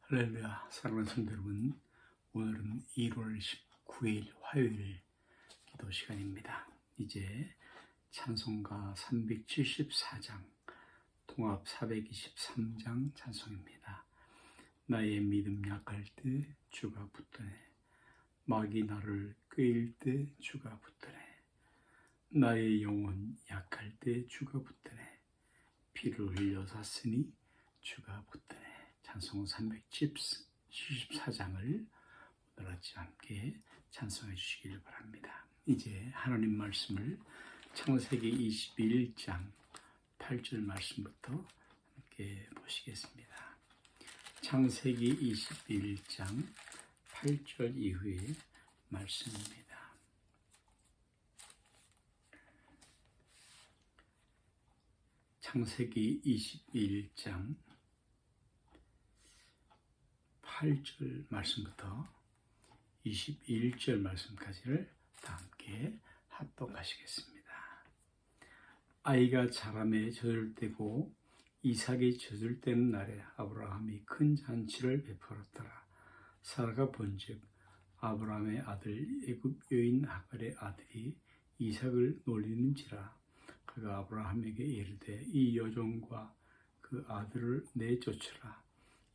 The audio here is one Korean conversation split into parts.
할렐루야. 사랑하는 성도 여러분, 오늘은 1월 19일 화요일 기도 시간입니다. 이제 찬송가 374장, 통합 423장 찬송입니다. 나의 믿음 약할 때 주가 붙드네. 마귀 나를 꾀일 때 주가 붙드네. 나의 영혼 약할 때 주가 붙드네. 피를 흘려 샀으니 주가 붙드네. 찬송 374장을 오늘 아침 함께 찬송해 주시길 바랍니다. 이제 하나님 말씀을 창세기 21장 8절 말씀부터 함께 보시겠습니다. 창세기 21장 8절 이후의 말씀입니다. 창세기 21장 8절 말씀부터 21절 말씀까지를 다 함께 합독하시겠습니다. 아이가 자라매 젖을 때고 이삭이 젖을 때는 날에 아브라함이 큰 잔치를 베풀었더라. 사라가 본즉 아브라함의 아들 애굽 여인 하갈의 아들이 이삭을 놀리는지라. 그가 아브라함에게 이르되 이 여종과 그 아들을 내쫓으라.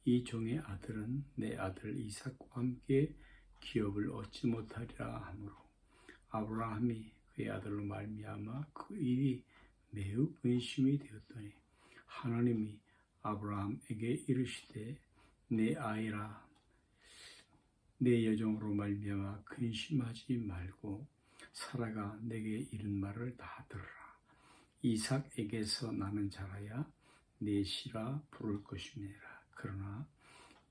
이 종의 아들은 내 아들 이삭과 함께 기업을 얻지 못하리라 하므로 아브라함이 그의 아들로 말미암아 그 일이 매우 근심이 되었더니 하나님이 아브라함에게 이르시되 내 아이라 내 여종으로 말미암아 근심하지 말고 사라가 내게 이른 말을 다 들으라. 이삭에게서 나는 자라야 내 시라 부를 것이니라. 그러나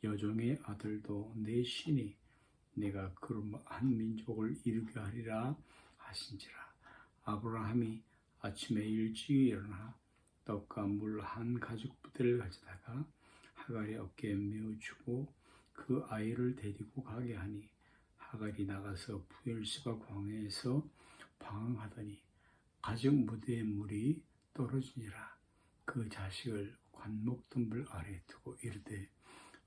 여종의 아들도 내 신이 내가 그러한 민족을 이루게 하리라 하신지라. 아브라함이 아침에 일찍 일어나 떡과 물 한 가죽 부대를 가져다가 하갈의 어깨에 메어주고 그 아이를 데리고 가게 하니 하갈이 나가서 부엘스바 광야에서 방황하더니 가죽 무대에 물이 떨어지니라. 그 자식을 관목등불 아래에 두고 이르되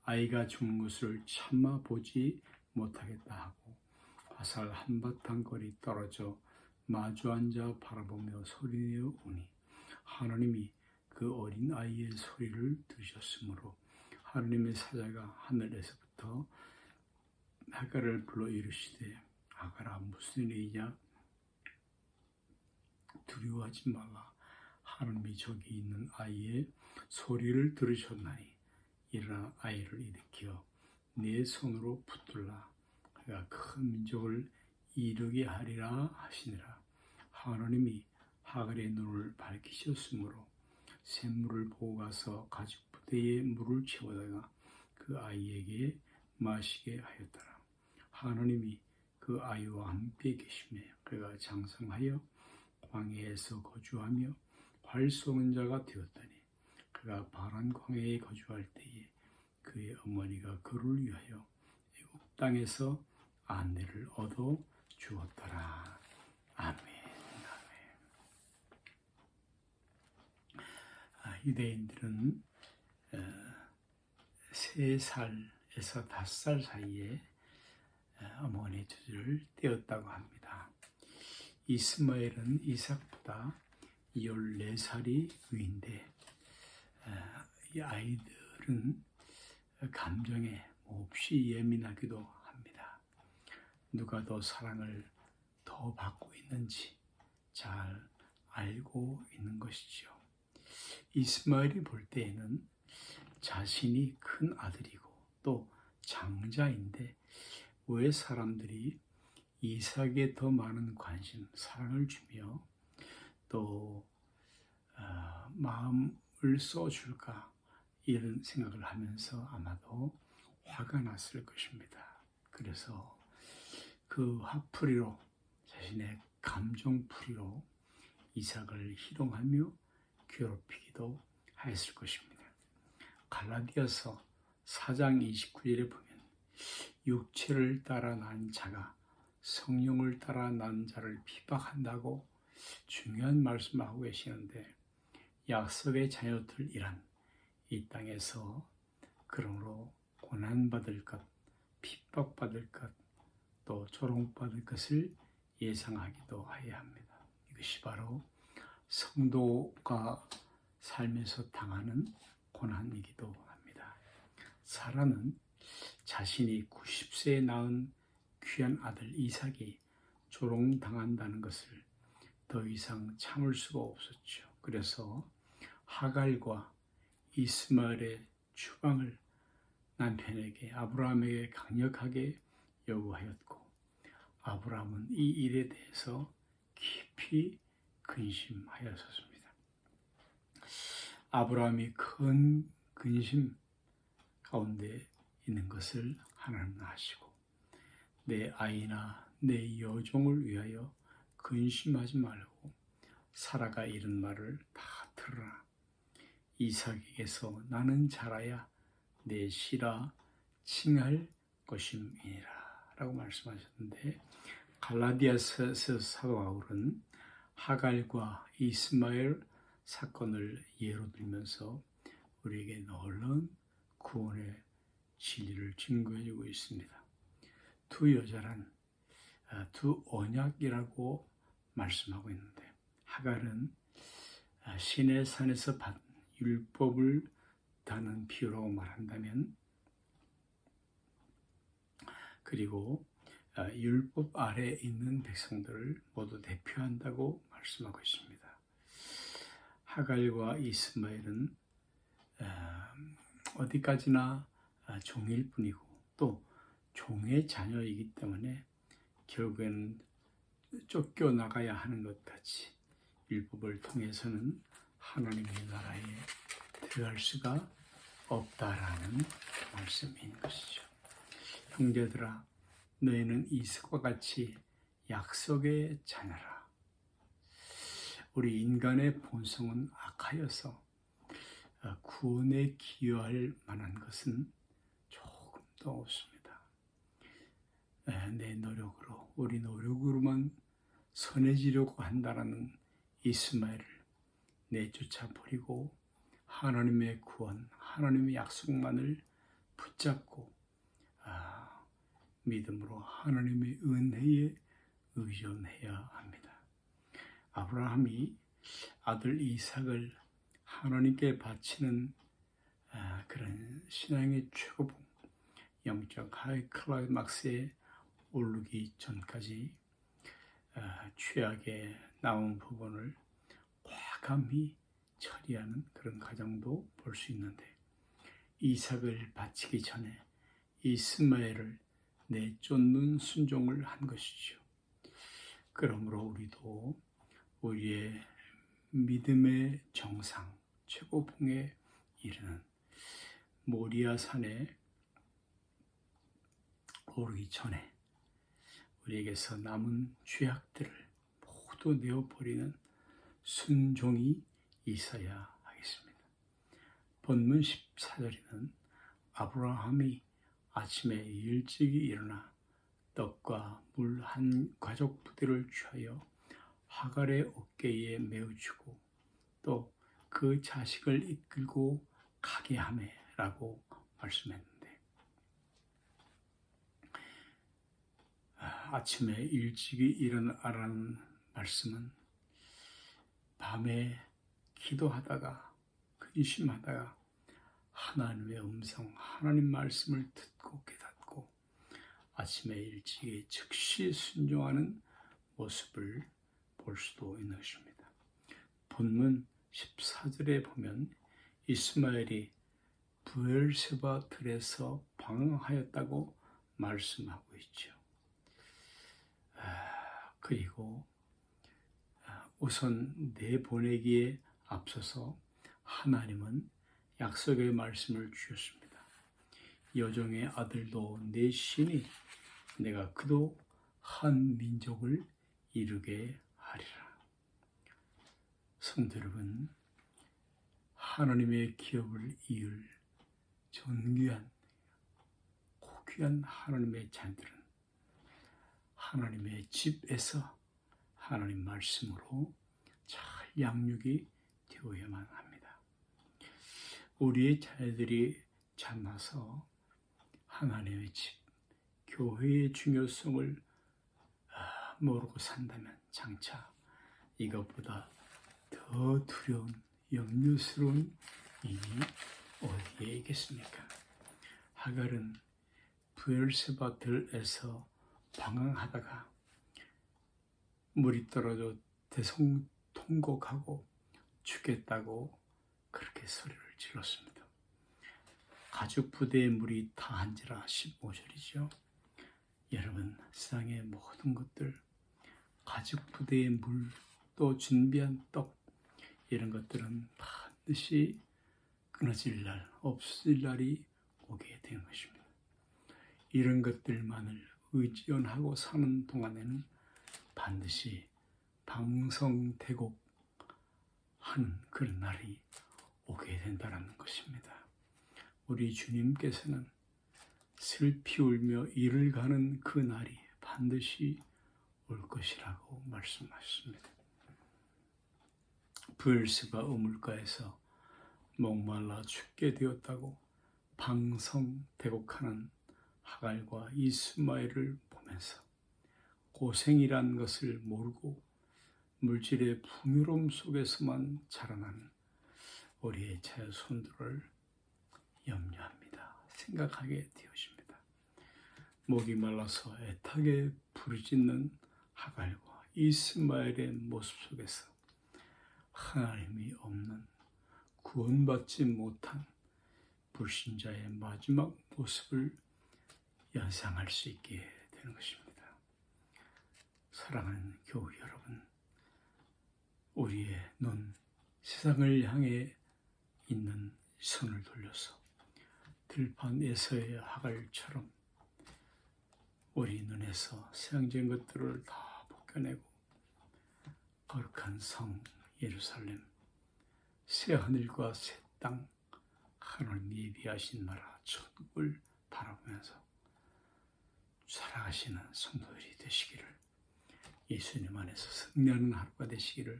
아이가 죽는 것을 참아 보지 못하겠다 하고 화살 한바탕 거리 떨어져 마주 앉아 바라보며 소리내어 우니 하나님이 그 어린 아이의 소리를 들으셨으므로 하나님의 사자가 하늘에서부터 하갈을 불러 이르시되 하갈아 무슨 일이냐 두려워하지 말라. 하나님이 저기 있는 아이의 소리를 들으셨나니 일어나 아이를 일으켜 내 손으로 붙들라. 그가 큰 민족을 이루게 하리라 하시니라. 하나님이 하갈의 눈을 밝히셨으므로 샘물을 보고 가서 가죽 부대에 물을 채워다가 그 아이에게 마시게 하였더라. 하나님이 그 아이와 함께 계시매 그가 장성하여 광야에서 거주하며 활 쏘는 자가 되었더니 그가 바란 광야에 거주할 때에 그의 어머니가 그를 위하여 애굽 땅에서 아내를 얻어 주었더라. 아멘. 유대인들은 3살에서 5살 사이에 어머니의 젖을 떼었다고 합니다. 이스마엘은 이삭보다 14살이 위인데 이 아이들은 감정에 몹시 예민하기도 합니다. 누가 더 사랑을 더 받고 있는지 잘 알고 있는 것이죠. 이스마엘이 볼 때에는 자신이 큰 아들이고 또 장자인데 왜 사람들이 이삭에 더 많은 관심, 사랑을 주며 또 마음을 써줄까 이런 생각을 하면서 아마도 화가 났을 것입니다. 그래서 그 화풀이로 자신의 감정풀이로 이삭을 희롱하며 괴롭히기도 하였을 것입니다. 갈라디아서 4장 29절에 보면 육체를 따라 난 자가 성령을 따라 난 자를 비박한다고 중요한 말씀을 하고 계시는데 약속의 자녀들이란 이 땅에서 그러므로 고난받을 것, 핍박받을 것, 또 조롱받을 것을 예상하기도 해야 합니다. 이것이 바로 성도가 살면서 당하는 고난이기도 합니다. 사라는 자신이 90세에 낳은 귀한 아들 이삭이 조롱당한다는 것을 더 이상 참을 수가 없었죠. 그래서 하갈과 이스마엘의 추방을 남편에게 아브라함에게 강력하게 요구하였고, 아브라함은 이 일에 대해서 깊이 근심하였었습니다. 아브라함이 큰 근심 가운데 있는 것을 하나님은 아시고, 내 아이나 내 여종을 위하여 근심하지 말고 사라가 이런 말을 다 들으라. 이삭에게서 나는 자라야 내 씨라 칭할 것임이니라 라고 말씀하셨는데, 갈라디아서 사도 바울은 하갈과 이스마엘 사건을 예로 들면서 우리에게 놀라운 구원의 진리를 증거해주고 있습니다. 두 여자란 두 언약이라고 말씀하고 있는데, 하갈은 시내 산에서 받은 율법을 다는 비유라고 말한다면, 그리고 율법 아래에 있는 백성들을 모두 대표한다고 말씀하고 있습니다. 하갈과 이스마엘은 어디까지나 종일 뿐이고 또 종의 자녀이기 때문에 결국에는 쫓겨나가야 하는 것 같이 율법을 통해서는 하나님의 나라에 들어갈 수가 없다라는 말씀인 것이죠. 형제들아, 너희는 이삭과 같이 약속의 자녀라. 우리 인간의 본성은 악하여서 구원에 기여할 만한 것은 조금도 없습니다. 내 노력으로, 우리 노력으로만 선해지려고 한다는 이스마엘을 내쫓아 버리고 하나님의 구원, 하나님의 약속만을 붙잡고 믿음으로 하나님의 은혜에 의존해야 합니다. 아브라함이 아들 이삭을 하나님께 바치는 그런 신앙의 최고봉, 영적 하이 클라이막스에 오르기 전까지 죄악에 나온 부분을 과감히 처리하는 그런 과정도 볼 수 있는데, 이삭을 바치기 전에 이스마엘을 내쫓는 순종을 한 것이죠. 그러므로 우리도 우리의 믿음의 정상, 최고봉에 이르는 모리아 산에 오르기 전에 우리에게서 남은 죄악들을 모두 내어버리는 순종이 있어야 하겠습니다. 본문 14절에는 아브라함이 아침에 일찍이 일어나 떡과 물 한 가족 부대를 취하여 하갈의 어깨에 메어주고 또 그 자식을 이끌고 가게 하매라고 말씀했는데, 아침에 일찍이 일어나라는 말씀은 밤에 기도하다가 근심하다가 하나님의 음성, 하나님 말씀을 듣고 깨닫고 아침에 일찍이 즉시 순종하는 모습을 볼 수도 있는 것입니다. 본문 14절에 보면 이스마엘이 브엘세바 들에서 방황하였다고 말씀하고 있죠. 그리고 우선 내보내기에 앞서서 하나님은 약속의 말씀을 주셨습니다. 여종의 아들도 내 신이 내가 그도 한 민족을 이루게 하리라. 성도 여러분, 하나님의 기업을 이을 존귀한 고귀한 하나님의 자녀들은 하나님의 집에서 하나님 말씀으로 잘 양육이 되어야만 합니다. 우리의 자녀들이 자라서 하나님의 집, 교회의 중요성을 모르고 산다면 장차 이것보다 더 두려운 염려스러운 일이 어디에 있겠습니까? 하갈은 브엘세바 들에서 방황하다가 물이 떨어져 대성통곡하고 죽겠다고 그렇게 소리를 질렀습니다. 가죽 부대에 물이 다한지라 15절이죠. 여러분, 세상의 모든 것들, 가죽 부대에 물, 또 준비한 떡, 이런 것들은 반드시 끊어질 날, 없을 날이 오게 되는 것입니다. 이런 것들만을 의지연하고 사는 동안에는 반드시 방성대곡하는 그런 날이 오게 된다는 것입니다. 우리 주님께서는 슬피 울며 이를 가는 그 날이 반드시 올 것이라고 말씀하셨습니다. 브엘세바 우물가에서 목말라 죽게 되었다고 방성대곡하는 하갈과 이스마엘을 보면서 고생이란 것을 모르고 물질의 풍요로움 속에서만 자라나는 우리의 자손들을 염려합니다. 생각하게 되어집니다. 목이 말라서 애타게 부르짖는 하갈과 이스마엘의 모습 속에서 하나님이 없는, 구원받지 못한 불신자의 마지막 모습을 연상할 수 있게 되는 것입니다. 사랑하는 교우 여러분, 우리의 눈, 세상을 향해 있는 손을 돌려서 들판에서의 하갈처럼 우리 눈에서 세상적인 것들을 다 벗겨내고 거룩한 성 예루살렘, 새 하늘과 새 땅, 하나님 예비하신 나라 천국을 바라보면서 살아가시는 성도들이 되시기를, 예수님 안에서 승리하는 하루가 되시기를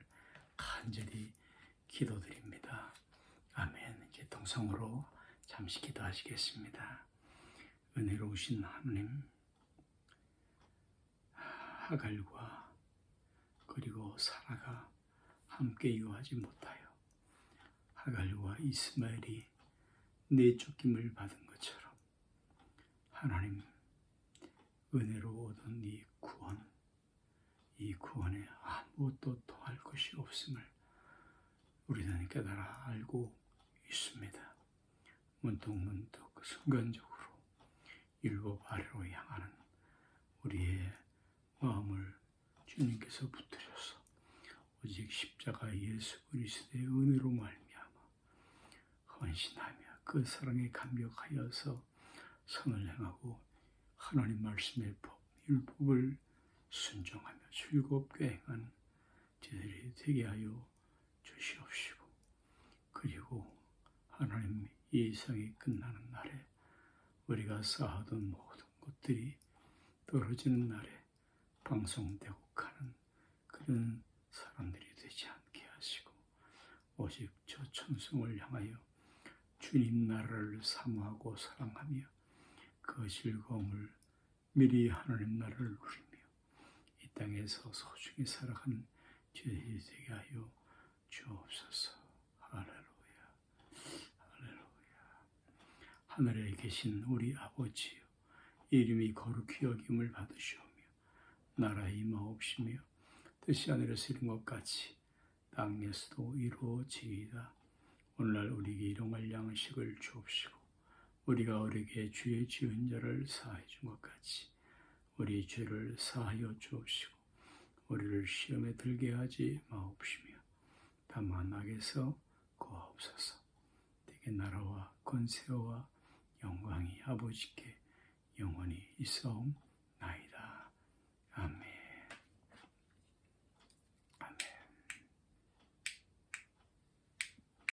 간절히 기도드립니다. 아멘. 이제 동성으로 잠시 기도하시겠습니다. 은혜로우신 하나님, 하갈과 그리고 사라가 함께 유하지 못하여 하갈과 이스마엘이 내쫓김을 받은 것처럼 하나님, 은혜로 얻은 이 구원에 아무것도 더할 것이 없음을 우리는 깨달아 알고 있습니다. 문득문득 순간적으로 율법 아래로 향하는 우리의 마음을 주님께서 붙들어서 오직 십자가 예수 그리스도의 은혜로 말미암아 헌신하며 그 사랑에 감격하여서 선을 행하고 하나님 말씀의 법, 율법을 순종하며 즐겁게 행한 저희들이 되게 하여 주시옵시고, 그리고 하나님 이 세상이 끝나는 날에 우리가 쌓아둔 모든 것들이 떨어지는 날에 방송되고가는 그런 사람들이 되지 않게 하시고, 오직 저 천성을 향하여 주님 나라를 사모하고 사랑하며 그 즐거움을 미리 하나님 나라를 누리며 이 땅에서 소중히 살아가는 저희들이 되게 하여 주옵소서. 할렐루야, 할렐루야. 하늘에 계신 우리 아버지여, 이름이 거룩히 여김을 받으시오며 나라의 임하옵시며 뜻이 하늘에서 이룬 것 같이 땅에서도 이루어지이다. 오늘날 우리에게 일용할 양식을 주옵시고 우리가 우리에게 죄 지은 자를 사하여 준 것 같이 우리 죄를 사하여 주옵시고 우리를 시험에 들게 하지 마옵시며 다만 악에서 구하옵소서. 되게 나라와 권세와 영광이 아버지께 영원히 있사옵나이다.